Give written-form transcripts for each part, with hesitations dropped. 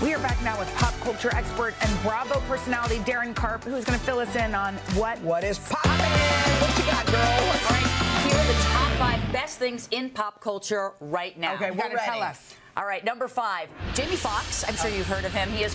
We are back now with pop culture expert and Bravo personality Daryn Carp, who's going to fill us in on what is poppin'. What you got, girl? All right, here are the top 5 best things in pop culture right now. Okay, we're ready. Tell us. All right, number 5, Jamie Foxx. I'm sure you've heard of him. He has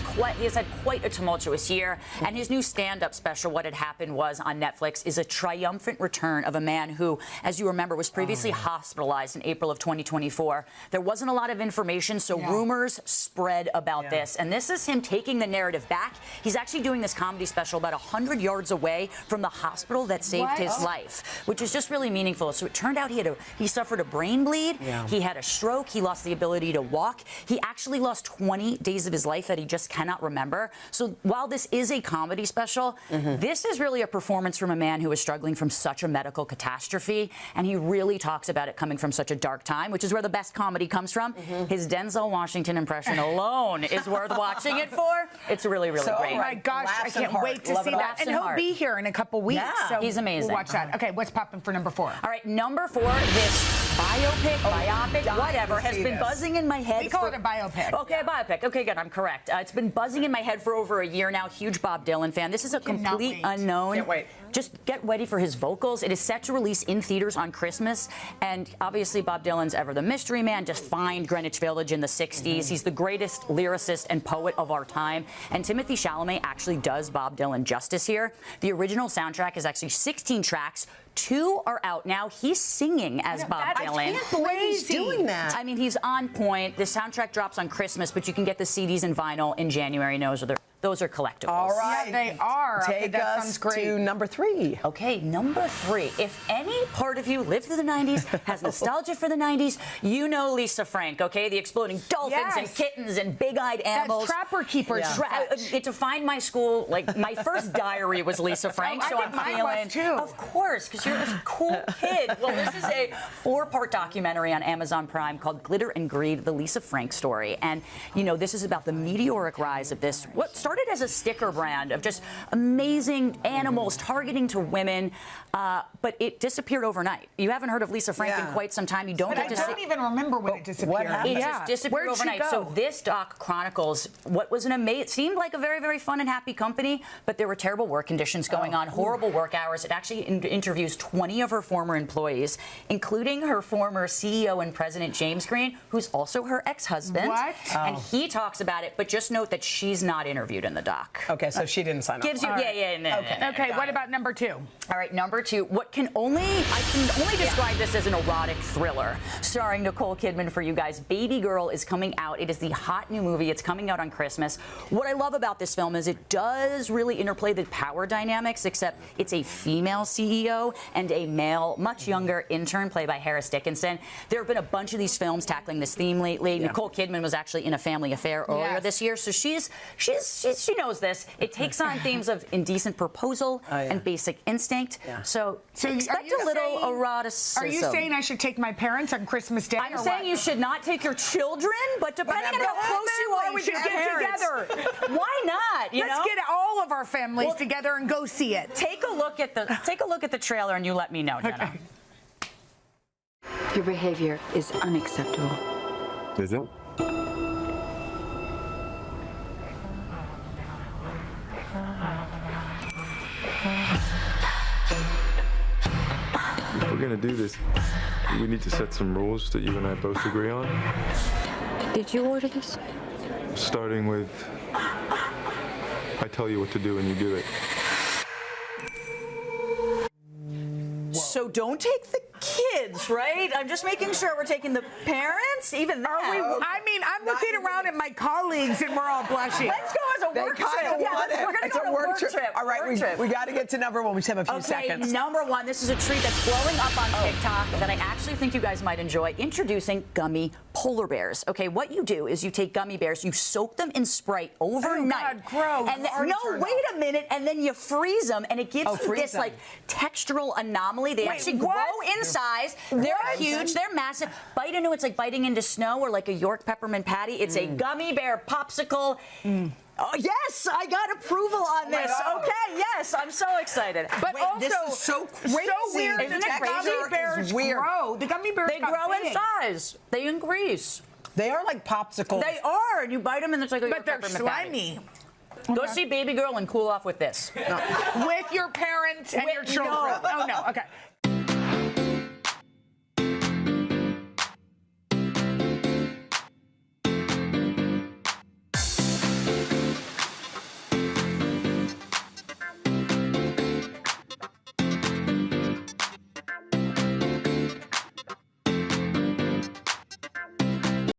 had quite a tumultuous year, and his new stand-up special, What Had Happened Was, on Netflix, is a triumphant return of a man who, as you remember, was previously hospitalized in April of 2024. There wasn't a lot of information, so rumors spread about this, and this is him taking the narrative back. He's actually doing this comedy special about 100 yards away from the hospital that saved his life, which is just really meaningful. So it turned out he suffered a brain bleed, he had a stroke, he lost the ability to walk. He actually lost 20 days of his life that he just cannot remember. So while this is a comedy special, this is really a performance from a man who is struggling from such a medical catastrophe, and he really talks about it coming from such a dark time, which is where the best comedy comes from. His Denzel Washington impression alone is worth watching it for. It's really, really great. Oh my gosh, I can't wait to see that. And he'll be here in a couple weeks. Yeah, so he's amazing. We'll watch that. Okay, what's popping for number 4? All right, number 4, this biopic, whatever, has been buzzing in my head. We call it a biopic. Okay, a biopic. Okay, good. I'm correct. It's been buzzing in my head for over a year now. Huge Bob Dylan fan. This is a complete unknown. Can't wait. Just get ready for his vocals. It is set to release in theaters on Christmas. And obviously, Bob Dylan's ever the mystery man, defined Greenwich Village in the 60s. He's the greatest lyricist and poet of our time. And Timothée Chalamet actually does Bob Dylan justice here. The original soundtrack is actually 16 tracks. 2 are out now. He's singing as Bob Dylan. I can't believe he's doing that. I mean, he's on point. The soundtrack drops on Christmas, but you can get the CDs and vinyl in January. Those are collectibles. All right. Yeah, they are. Take us to number 3. Okay, number 3. If any part of you lived through the 90s, has nostalgia for the 90s, you know Lisa Frank, okay? The exploding dolphins and kittens and big-eyed animals. That's Trapper Keeper. It defined my school. Like, my first diary was Lisa Frank, so I'm feeling... too. Of course, because you're this cool kid. Well, this is a 4-part documentary on Amazon Prime called Glitter and Greed, the Lisa Frank story. And, you know, this is about the meteoric rise of this, what started as a sticker brand of just amazing animals targeting to women, but it disappeared overnight. You haven't heard of Lisa Frank in quite some time. You don't get to see. I don't even remember when it disappeared. What happened? It just disappeared overnight. So this doc chronicles what was an amazing, seemed like a very, very fun and happy company, but there were terrible work conditions going on, horrible work hours. It actually interviews 20 of her former employees, including her former CEO and president, James Green, who's also her ex-husband. What? And he talks about it, but just note that she's not interviewed in the doc. Okay, so she didn't sign up. Gives you, Okay, what about number 2? All right, number 2. I can only describe this as an erotic thriller, starring Nicole Kidman for you guys. Baby Girl is coming out. It is the hot new movie. It's coming out on Christmas. What I love about this film is it does really interplay the power dynamics, except it's a female CEO and a male, much younger intern played by Harris Dickinson. There have been a bunch of these films tackling this theme lately. Nicole Kidman was actually in A Family Affair earlier this year, so she knows this. It takes on themes of indecent proposal and basic instinct. So expect a little eroticism. Are you saying I should take my parents on Christmas Day? I'm saying you should not take your children, but depending on how close you are with your parents, why not? Let's get all of our families together and go see it. Take a look at the trailer and you let me know, Jenna. Your behavior is unacceptable. Is it? If we're gonna do this, we need to set some rules that you and I both agree on. Did you order this? Starting with, I tell you what to do and you do it. So don't take the kids, right? I'm just making sure we're taking the parents, even that. I mean, I'm looking around at my colleagues and we're all blushing. Let's go as a work trip. We're going to go on a work trip. All right, we got to get to number 1. We just have a few seconds. Number 1. This is a treat that's blowing up on TikTok that I actually think you guys might enjoy. Introducing Gummy Polar Bears. Okay, what you do is you take gummy bears, you soak them in Sprite overnight. Oh, God, gross. And wait a minute, and then you freeze them, and it gives you this like textural anomaly. They actually grow in size. They're huge. They're massive. Bite into it's like biting into snow or like a York peppermint patty. It's a gummy bear popsicle. Oh, yes, I got approval on this. Okay, yes, I'm so excited. But also, this is so crazy. So weird. Isn't it crazy? Gummy bears grow. The gummy bears grow in size. They increase. They are like popsicles. They are. You bite them and it's like a But they're slimy. Go see Baby Girl and cool off with this. With your parents and your children. No. Oh, no. Okay.